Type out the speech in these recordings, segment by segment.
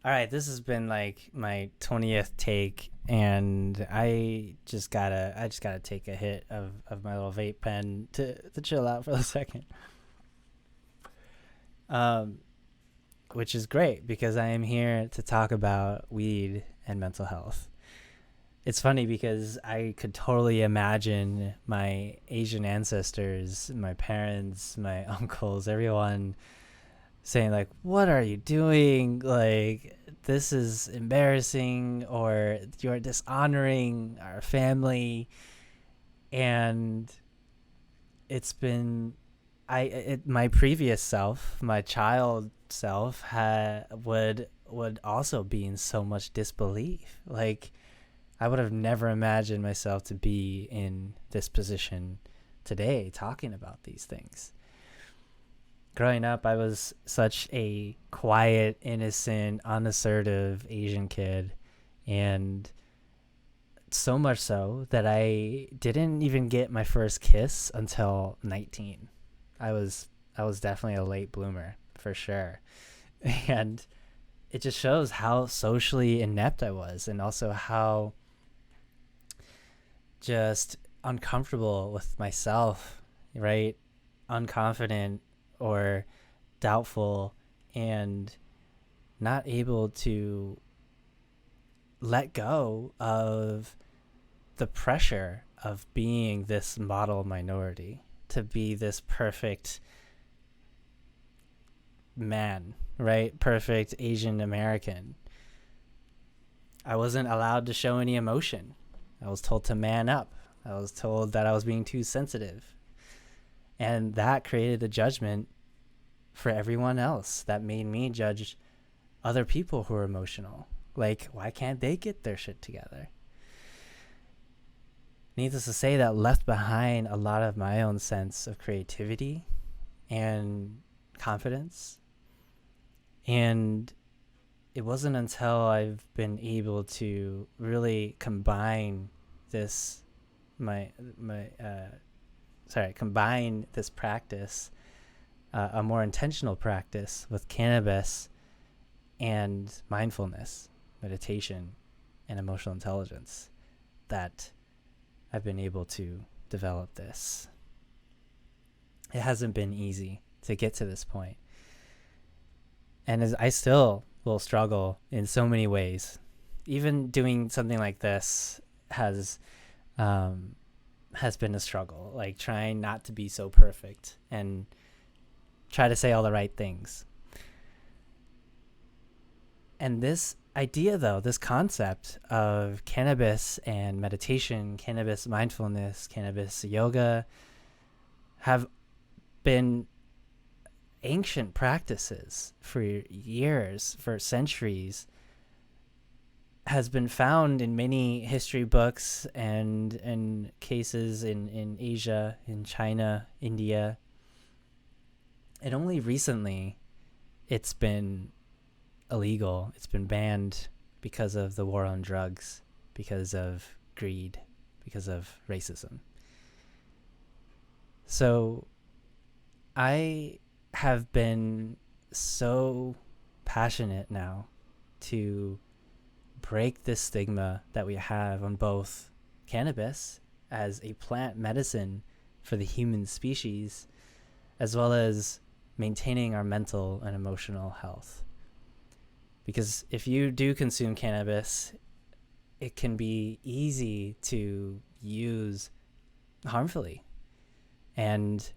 All right, this has been like my 20th take, and I just gotta take a hit of my little vape pen to chill out for a second. Um, which is great because I am here to talk about weed and mental health. It's funny because I could totally imagine my Asian ancestors, my parents, my uncles, everyone saying like, "What are you doing? Like, this is embarrassing, or you're dishonoring our family." And it's been, my previous self, my child self, would also be in so much disbelief. Like, I would have never imagined myself to be in this position today, talking about these things. Growing up, I was such a quiet, innocent, unassertive Asian kid, and so much so that I didn't even get my first kiss until 19. I was I was definitely a late bloomer for sure. And it just shows how socially inept I was, and also how just uncomfortable with myself, right? Unconfident or doubtful, and not able to let go of the pressure of being this model minority, to be this perfect man, right? Perfect Asian American. I wasn't allowed to show any emotion. I was told to man up. I was told that I was being too sensitive. And that created a judgment for everyone else that made me judge other people who are emotional. Like, why can't they get their shit together? Needless to say, that left behind a lot of my own sense of creativity and confidence. And it wasn't until I've been able to really combine this, my, my, combine this practice, a more intentional practice with cannabis and mindfulness, meditation, and emotional intelligence, that I've been able to develop this. It hasn't been easy to get to this point. And I still will struggle in so many ways. Even doing something like this um, has been a struggle. Like, trying not to be so perfect and try to say all the right things. And this idea, though, this concept of cannabis and meditation, cannabis mindfulness, cannabis yoga, have been ancient practices for years, for centuries, has been found in many history books and cases in Asia, in China, India. And only recently it's been illegal. It's been banned because of the war on drugs, because of greed, because of racism. So I have been so passionate now to break this stigma that we have on both cannabis as a plant medicine for the human species, as well as maintaining our mental and emotional health. Because if you do consume cannabis, it can be easy to use harmfully. And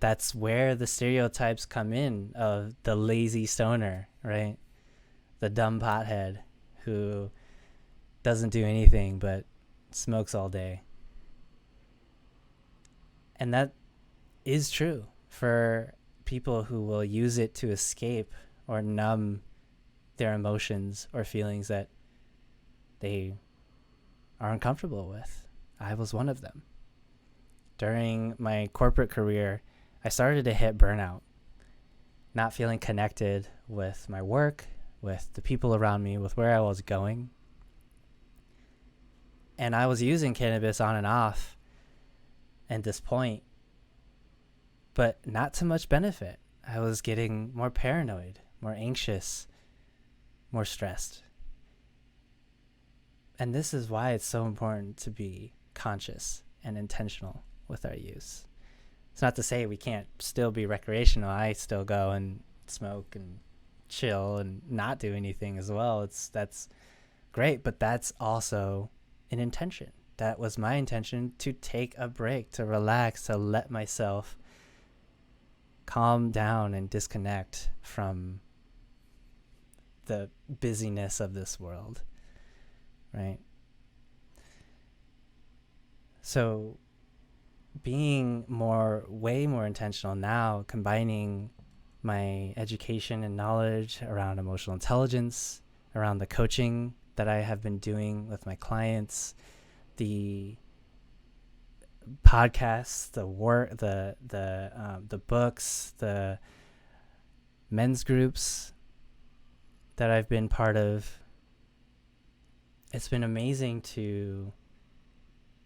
that's where the stereotypes come in of the lazy stoner, right? The dumb pothead who doesn't do anything but smokes all day. And that is true for people who will use it to escape or numb their emotions or feelings that they are uncomfortable with. I was one of them. During my corporate career, I started to hit burnout, not feeling connected with my work, with the people around me, with where I was going. And I was using cannabis on and off at this point, but not to much benefit. I was getting more paranoid, more anxious, more stressed. And this is why it's so important to be conscious and intentional with our use. It's not to say we can't still be recreational. I still go and smoke and chill and not do anything as well. That's great, but that's also an intention. That was my intention, to take a break, to relax, to let myself calm down and disconnect from the busyness of this world, right? So being way more intentional now, combining my education and knowledge around emotional intelligence, around the coaching that I have been doing with my clients, the podcasts, the work, the books, the men's groups that I've been part of. It's been amazing to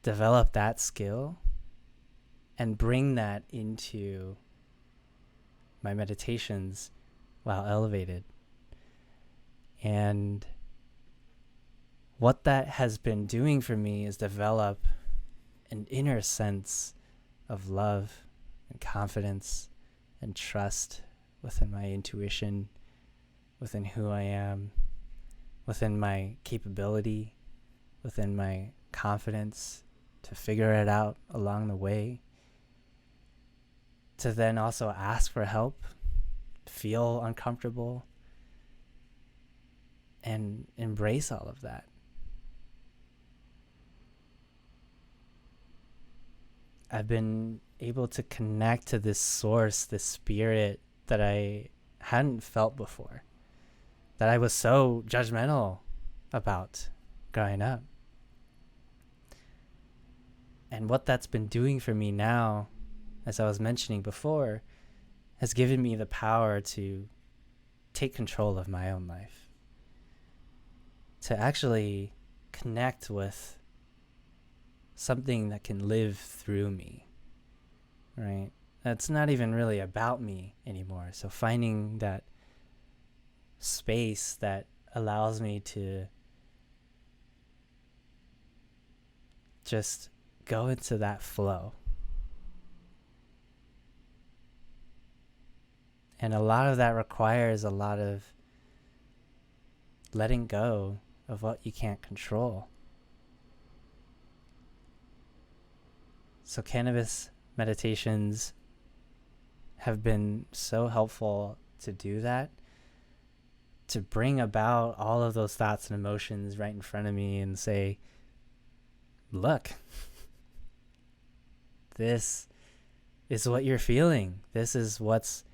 develop that skill and bring that into my meditations while elevated. And what that has been doing for me is develop an inner sense of love and confidence and trust within my intuition, within who I am, within my capability, within my confidence to figure it out along the way, to then also ask for help, feel uncomfortable, and embrace all of that. I've been able to connect to this source, this spirit that I hadn't felt before, that I was so judgmental about growing up. And what that's been doing for me now, as I was mentioning before, has given me the power to take control of my own life, to actually connect with something that can live through me, right? That's not even really about me anymore. So finding that space that allows me to just go into that flow. And a lot of that requires a lot of letting go of what you can't control. So cannabis meditations have been so helpful to do that, to bring about all of those thoughts and emotions right in front of me and say, look, this is what you're feeling. This is what's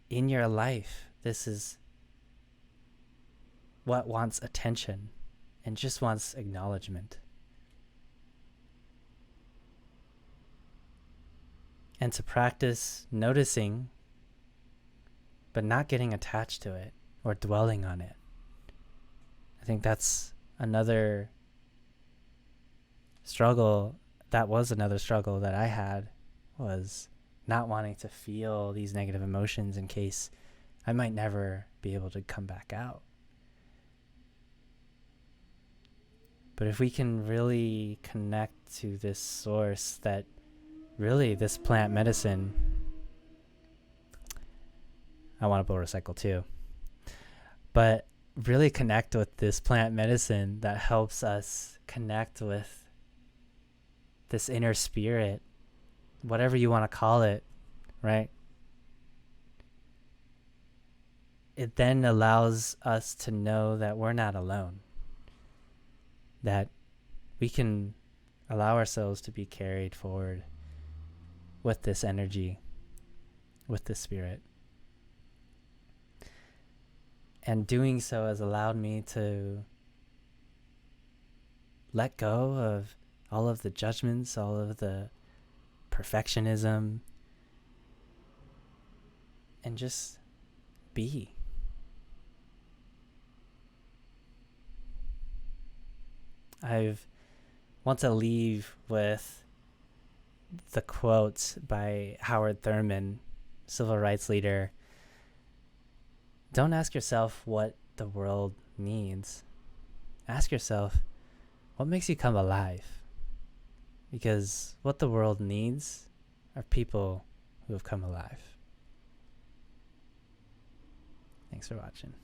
in your life. This is what wants attention and just wants acknowledgement. And to practice noticing, but not getting attached to it or dwelling on it. I think that's another struggle. That was another struggle that I had, was not wanting to feel these negative emotions in case I might never be able to come back out. But if we can really connect to this source, that really this plant medicine, I want to blow recycle too, but really connect with this plant medicine that helps us connect with this inner spirit, whatever you want to call it, right? It then allows us to know that we're not alone, that we can allow ourselves to be carried forward with this energy, with this spirit. And doing so has allowed me to let go of all of the judgments, all of the perfectionism, and just be. I want to leave with the quote by Howard Thurman, civil rights leader. Don't ask yourself what the world needs, ask yourself, what makes you come alive? Because what the world needs are people who have come alive. Thanks for watching.